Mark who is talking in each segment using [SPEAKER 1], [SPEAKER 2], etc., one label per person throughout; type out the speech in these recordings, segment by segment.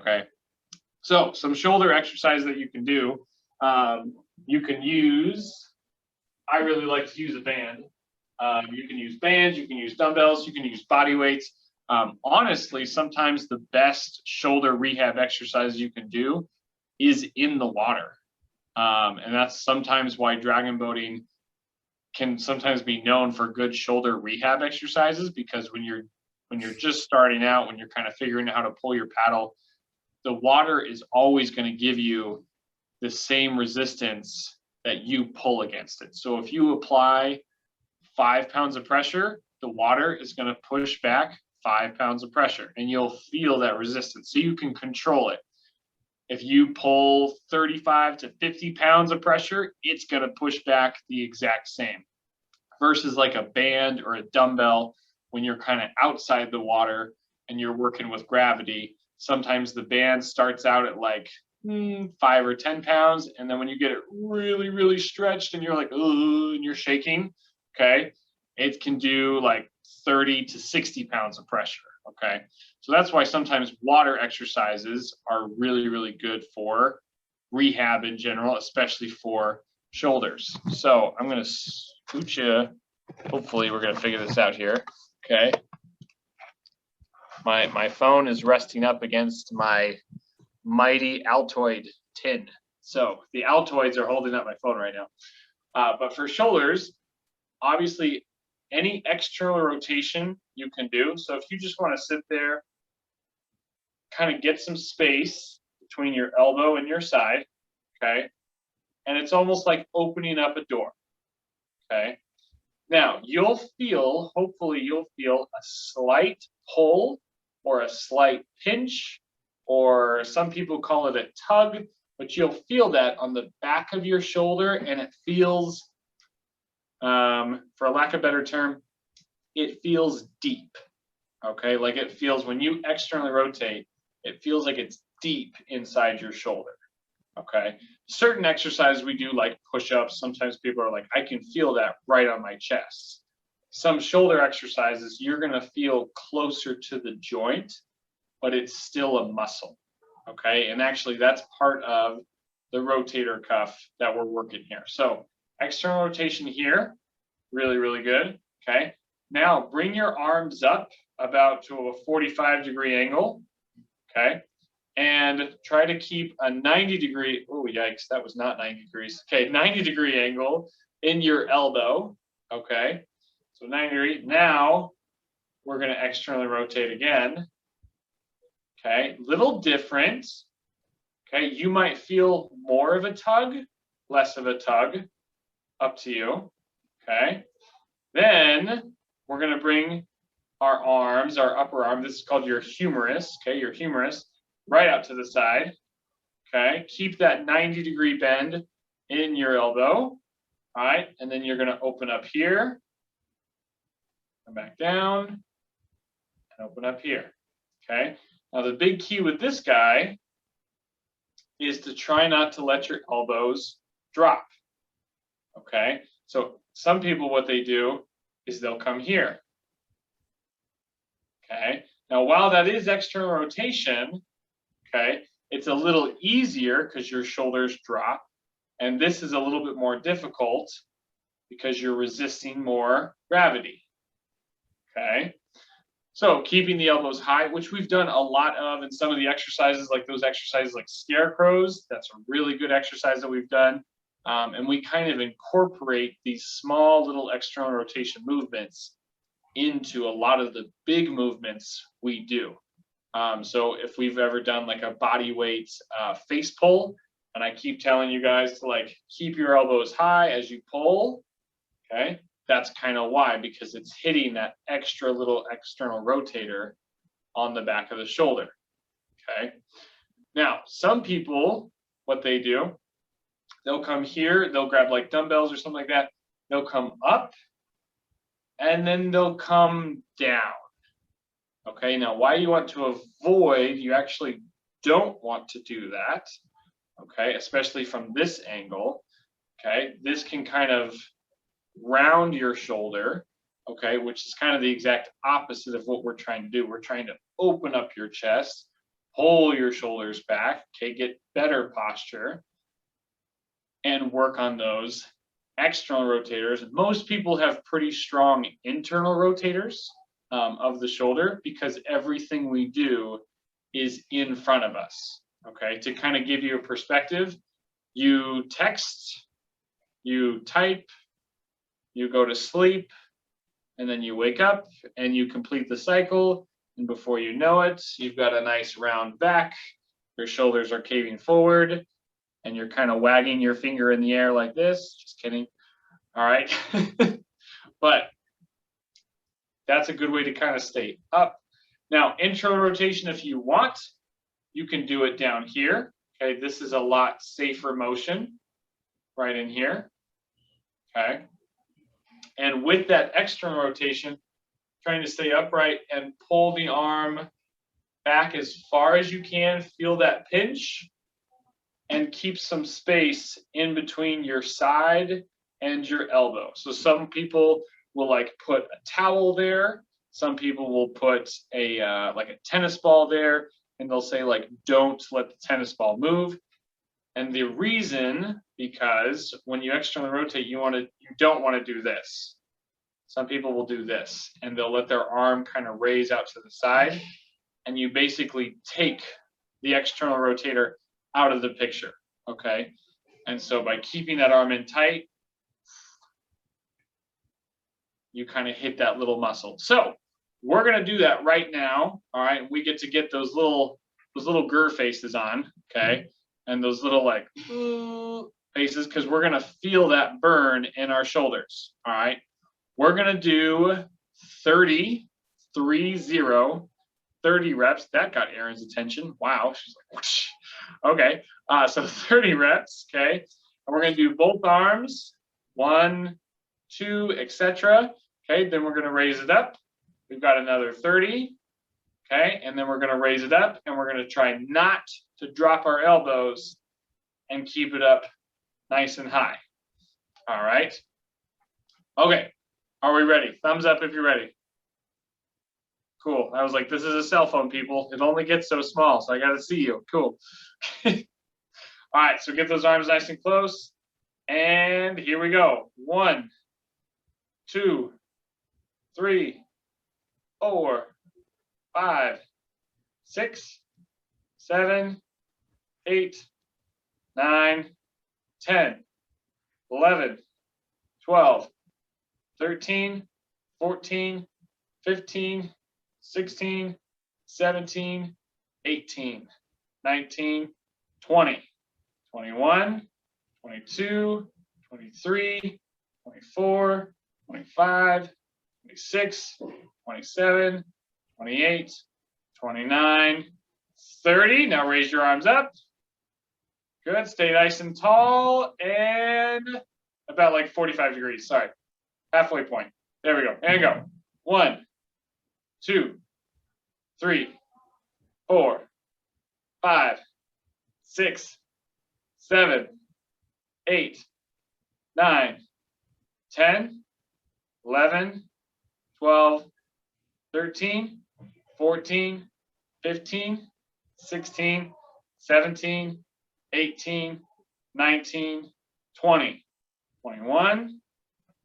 [SPEAKER 1] Okay. So some shoulder exercise that you can do. You can use, I really like to use a band. You can use bands, you can use dumbbells, you can use body weights. Honestly, sometimes the best shoulder rehab exercise you can do is in the water. And that's sometimes why dragon boating can sometimes be known for good shoulder rehab exercises, because when you're just starting out, when you're kind of figuring out how to pull your paddle, the water is always going to give you the same resistance that you pull against it. So if you apply 5 pounds of pressure, the water is going to push back 5 pounds of pressure, and you'll feel that resistance. So you can control it. If you pull 35 to 50 pounds of pressure, it's going to push back the exact same. Versus like a band or a dumbbell, when you're kind of outside the water and you're working with gravity, sometimes the band starts out at like 5 or 10 pounds. And then when you get it really, really stretched and you're like, oh, and you're shaking, okay, it can do like 30 to 60 pounds of pressure. Okay. So that's why sometimes water exercises are really, really good for rehab in general, especially for shoulders. So I'm going to scoot you. Hopefully we're going to figure this out here. Okay. My phone is resting up against my mighty Altoid tin. So the Altoids are holding up my phone right now. But for shoulders, obviously any external rotation you can do. So if you just want to sit there, kind of get some space between your elbow and your side, okay? And it's almost like opening up a door, okay? Now, hopefully you'll feel a slight pull or a slight pinch, or some people call it a tug, but you'll feel that on the back of your shoulder, and it feels, for lack of a better term, it feels deep, okay? Like it feels, when you externally rotate, it feels like it's deep inside your shoulder, okay? Certain exercises we do, like push-ups, sometimes people are like, I can feel that right on my chest. Some shoulder exercises, you're gonna feel closer to the joint, but it's still a muscle, okay? And actually that's part of the rotator cuff that we're working here. So external rotation here, really, really good, okay? Now bring your arms up about to a 45-degree angle, okay? And try to keep a 90-degree, oh yikes, that was not 90 degrees. Okay, 90-degree angle in your elbow, okay? So 90 degree. Now we're gonna externally rotate again. Okay, little different. Okay, you might feel more of a tug, less of a tug, up to you. Okay, then we're gonna bring our arms, our upper arm, this is called your humerus, okay, your humerus, right out to the side. Okay, keep that 90-degree bend in your elbow. All right, and then you're gonna open up here, come back down, and open up here. Okay, now the big key with this guy is to try not to let your elbows drop. Okay, so some people, what they do is they'll come here. Okay, now while that is external rotation, okay, it's a little easier because your shoulders drop, and this is a little bit more difficult because you're resisting more gravity. Okay, so keeping the elbows high, which we've done a lot of in some of the exercises, like those exercises like scarecrows, that's a really good exercise that we've done. And we kind of incorporate these small little external rotation movements into a lot of the big movements we do. So if we've ever done like a body weight face pull, and I keep telling you guys to like keep your elbows high as you pull, okay, that's kind of why, because it's hitting that extra little external rotator on the back of the shoulder, okay? Now, some people, what they do, they'll come here, they'll grab like dumbbells or something like that, they'll come up, and then they'll come down. Okay, now why you want to avoid, you actually don't want to do that, okay, especially from this angle, okay? This can kind of round your shoulder, okay, which is kind of the exact opposite of what we're trying to do. We're trying to open up your chest, pull your shoulders back, okay, get better posture, and work on those external rotators. Most people have pretty strong internal rotators of the shoulder because everything we do is in front of us, okay? To kind of give you a perspective, you text, you type, you go to sleep, and then you wake up and you complete the cycle, and before you know it, you've got a nice round back, your shoulders are caving forward, and you're kind of wagging your finger in the air like this. Just kidding. All right. But that's a good way to kind of stay up. Now, internal rotation, if you want, you can do it down here. Okay, this is a lot safer motion right in here. Okay. And with that external rotation, trying to stay upright and pull the arm back as far as you can, feel that pinch, and keep some space in between your side and your elbow. So some people will like put a towel there. Some people will put a like a tennis ball there, and they'll say like, don't let the tennis ball move. And the reason, because when you externally rotate, you don't want to do this. Some people will do this, and they'll let their arm kind of raise out to the side, and you basically take the external rotator out of the picture, okay? And so by keeping that arm in tight, you kind of hit that little muscle. So we're gonna do that right now, all right? We get to get those little grr faces on, okay? And those little like faces, because we're gonna feel that burn in our shoulders, all right? We're gonna do 30 reps. That got Erin's attention. Wow, she's like, whoosh. Okay, so 30 reps, okay? And we're gonna do both arms, 1, 2, etc. Okay, then we're gonna raise it up. We've got another 30, okay? And then we're gonna raise it up, and we're gonna try not to drop our elbows and keep it up nice and high. All right, okay, are we ready? Thumbs up if you're ready. Cool. I was like, this is a cell phone, people. It only gets so small, so I got to see you. Cool. All right, so get those arms nice and close. And here we go. 1, 2, 3, 4, 5, 6, 7, 8, 9, 10, 11, 12, 13, 14, 15, 16, 17, 18, 19, 20, 21, 22, 23, 24, 25, 26, 27, 28, 29, 30. Now raise your arms up. Good. Stay nice and tall and about like 45 degrees. Sorry. Halfway point. There we go. And go. 1, 2, 3, 4, 5, 6, 7, 8, 9, 10, 11, 12, 13, 14, 15, 16, 17, 18, 19, 20, 21,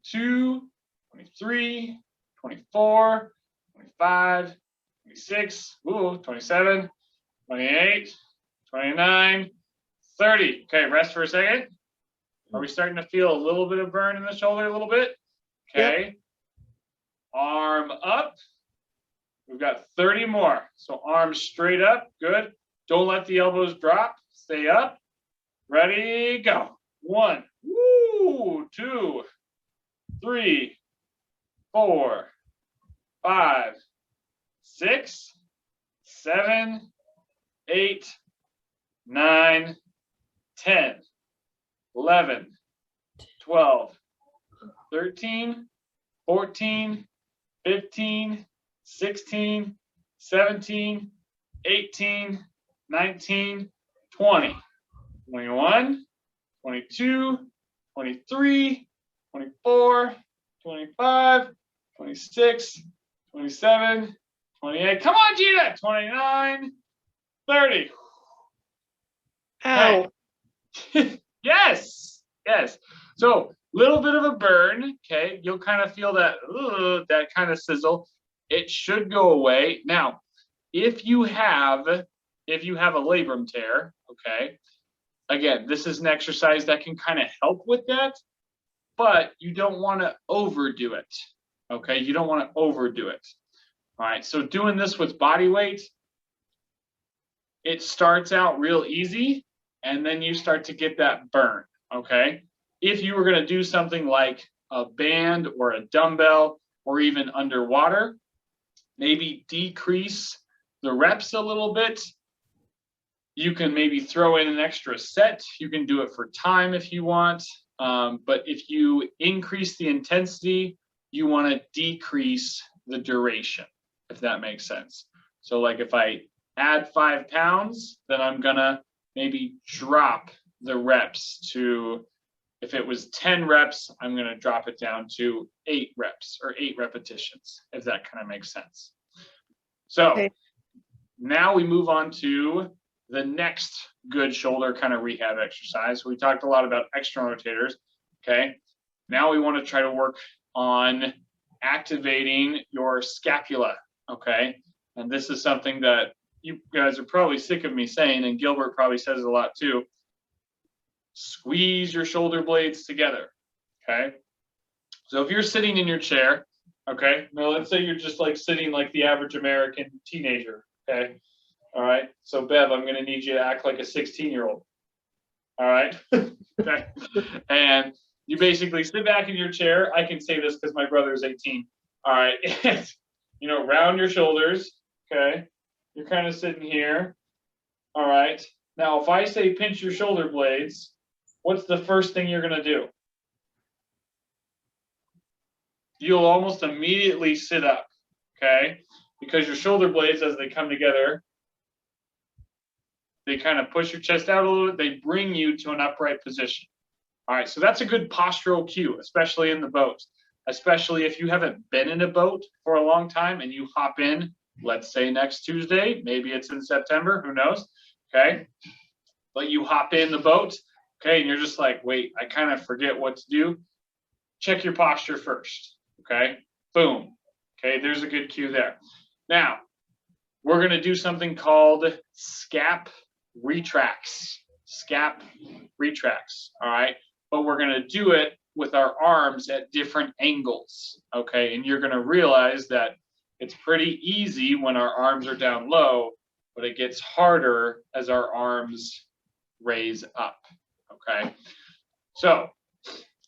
[SPEAKER 1] 22, 23, 24, 25, 26, 27, 28, 29, 30. Okay, rest for a second. Are we starting to feel a little bit of burn in the shoulder a little bit? Okay. Yep. Arm up. We've got 30 more. So arms straight up. Good. Don't let the elbows drop. Stay up. Ready, go. 1, 2, 3, 4, 5, 6, 7, 8, 9, 10, 11, 12, 13, 14, 15, 16, 17, 18, 19, 20, 21, 22, 23, 24, 25, 26, 27, 28. Come on, Gina. 29, 30.
[SPEAKER 2] Ow.
[SPEAKER 1] Okay. Yes. Yes. So little bit of a burn. Okay. You'll kind of feel that, that kind of sizzle. It should go away. Now, if you have a labrum tear, okay, again, this is an exercise that can kind of help with that, but you don't want to overdo it. Okay, you don't want to overdo it. All right, so doing this with body weight, it starts out real easy, and then you start to get that burn. Okay, if you were going to do something like a band or a dumbbell or even underwater, maybe decrease the reps a little bit. You can maybe throw in an extra set. You can do it for time if you want. But if you increase the intensity, you want to decrease the duration, if that makes sense. So like if I add 5 pounds, then I'm going to maybe drop the reps to, if it was 10 reps, I'm going to drop it down to 8 reps or 8 repetitions, if that kind of makes sense. So
[SPEAKER 2] Okay.
[SPEAKER 1] now we move on to the next good shoulder kind of rehab exercise. We talked a lot about external rotators. Okay. Now we want to try to work on activating your scapula. Okay. And this is something that you guys are probably sick of me saying, and Gilbert probably says it a lot too. Squeeze your shoulder blades together. Okay. So if you're sitting in your chair, okay, now let's say you're just like sitting like the average American teenager. Okay. All right. So Bev, I'm going to need you to act like a 16-year-old. All right. Okay. And you basically sit back in your chair. I can say this because my brother is 18. All right. You know, round your shoulders. Okay. You're kind of sitting here. All right. Now, if I say pinch your shoulder blades, what's the first thing you're going to do? You'll almost immediately sit up. Okay. Because your shoulder blades, as they come together, they kind of push your chest out a little bit. They bring you to an upright position. All right, so that's a good postural cue, especially in the boat, especially if you haven't been in a boat for a long time and you hop in, let's say next Tuesday, maybe it's in September, who knows, okay? But you hop in the boat, okay, and you're just like, wait, I kind of forget what to do. Check your posture first, okay? Boom, okay, there's a good cue there. Now, we're going to do something called scap retracts. Scap retracts, all right? But we're going to do it with our arms at different angles, okay? And you're going to realize that it's pretty easy when our arms are down low, but it gets harder as our arms raise up, okay? So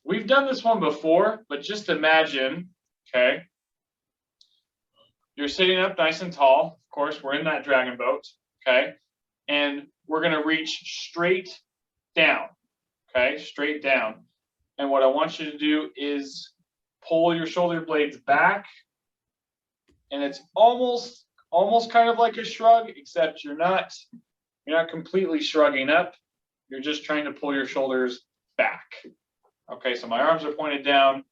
[SPEAKER 1] we've done this one before, but just imagine, okay, you're sitting up nice and tall. Of course, we're in that dragon boat, okay? And we're going to reach straight down, okay? Straight down. And what I want you to do is pull your shoulder blades back. And it's almost kind of like a shrug, except you're not completely shrugging up. You're just trying to pull your shoulders back. Okay, so my arms are pointed down,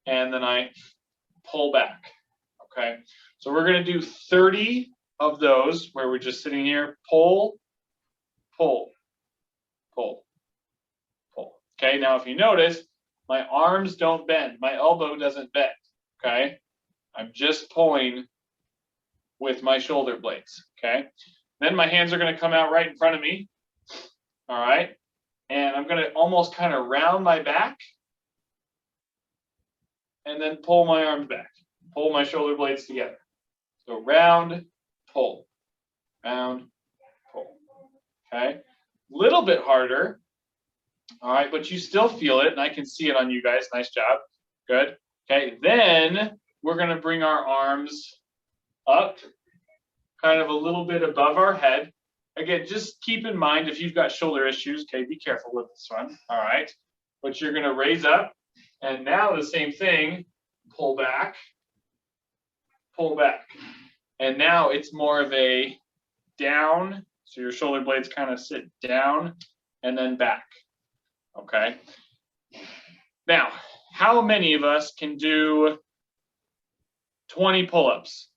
[SPEAKER 1] and then I pull back. Okay, so we're going to do 30 of those where we're just sitting here, pull, pull, pull, pull. Okay, now if you notice, my arms don't bend. My elbow doesn't bend. Okay, I'm just pulling with my shoulder blades. Okay, then my hands are going to come out right in front of me. All right, and I'm going to almost kind of round my back and then pull my arms back. Pull my shoulder blades together. So round, pull, round, pull. Okay, little bit harder. All right, but you still feel it, and I can see it on you guys. Nice job. Good. Okay, then we're going to bring our arms up, kind of a little bit above our head. Again, just keep in mind if you've got shoulder issues, okay, be careful with this one. All right, but you're going to raise up, and now the same thing, pull back, pull back. And now it's more of a down, so your shoulder blades kind of sit down and then back. Okay. Now, how many of us can do 20 pull-ups?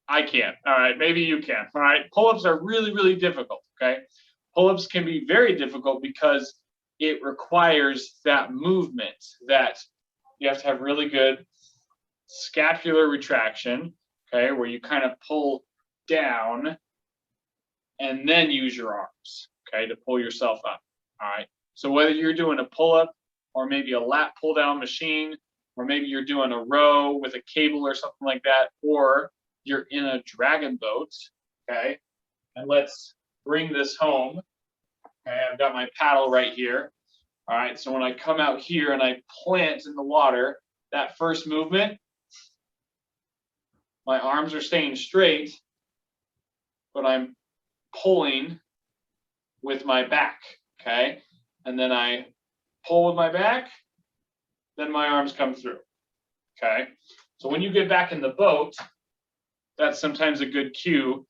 [SPEAKER 1] I can't. All right, maybe you can. All right, pull-ups are really, really difficult. Okay, pull-ups can be very difficult because it requires that movement that you have to have really good scapular retraction. Okay, where you kind of pull down and then use your arms. Okay, to pull yourself up. All right. So whether you're doing a pull-up or maybe a lat pull-down machine, or maybe you're doing a row with a cable or something like that, or you're in a dragon boat, okay? And let's bring this home. Okay, I've got my paddle right here. All right, so when I come out here and I plant in the water, that first movement, my arms are staying straight, but I'm pulling with my back, okay? And then I pull with my back, then my arms come through, okay? So when you get back in the boat, that's sometimes a good cue,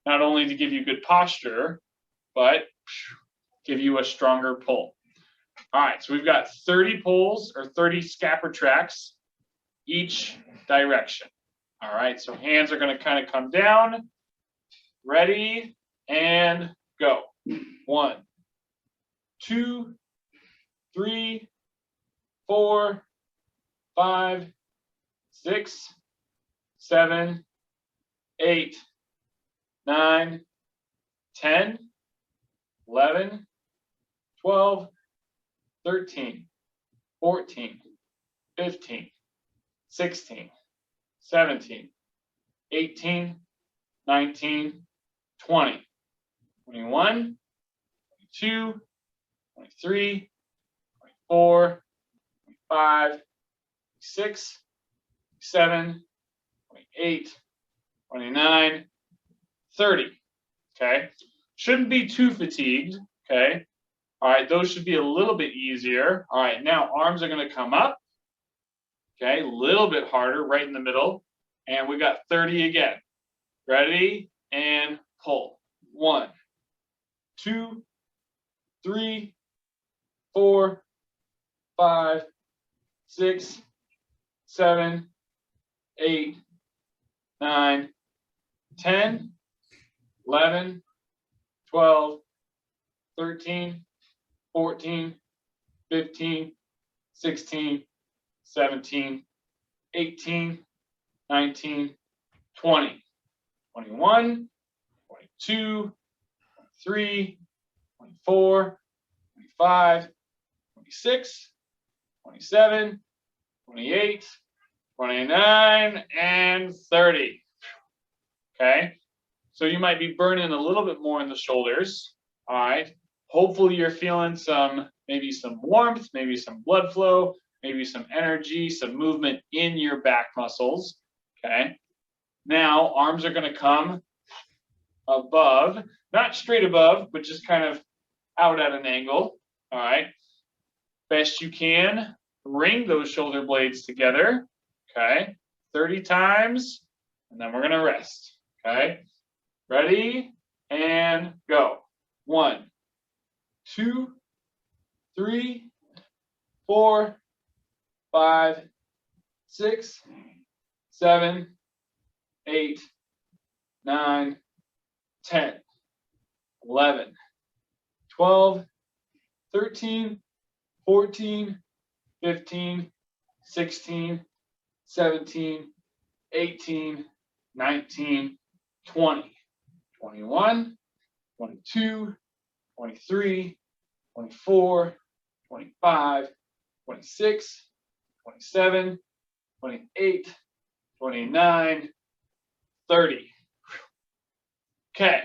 [SPEAKER 1] not only to give you good posture, but give you a stronger pull. All right, so we've got 30 pulls or 30 scap retracts each direction. All right, so hands are going to kind of come down. Ready and go. 1, 2, 3, 4, 5, 6, 7, 8, 9, 10, 11, 12, 13, 14, 15, 16, 17, 18, 19, 20, 21, 22, 23, 24, 25, 26, 27, 28, 29, 30. Okay. Shouldn't be too fatigued. Okay. All right. Those should be a little bit easier. All right. Now arms are going to come up. Okay. A little bit harder right in the middle. And we got 30 again. Ready and pull. 1, 2, 3, 4, 5, 6, 7, 8, 9, 10, 11, 12, 13, 14, 15, 16, 17, 18, 19, 20, 21, 22, 23, 24, 25, 26, 27, 28, 29, and 30. Okay, so you might be burning a little bit more in the shoulders. All right, hopefully you're feeling maybe some warmth, maybe some blood flow, maybe some energy, some movement in your back muscles. Okay, now arms are going to come above, not straight above, but just kind of out at an angle. All right, best you can, ring those shoulder blades together. Okay, 30 times, and then we're going to rest. Okay, ready and go. 1, 2, 3, 4, 5, 6, 7, 8, 9, 10, 11, 12, 13, 14, 15, 16, 17, 18, 19, 20, 21, 22, 23, 24, 25, 26, 27, 28, 29, 30. Okay,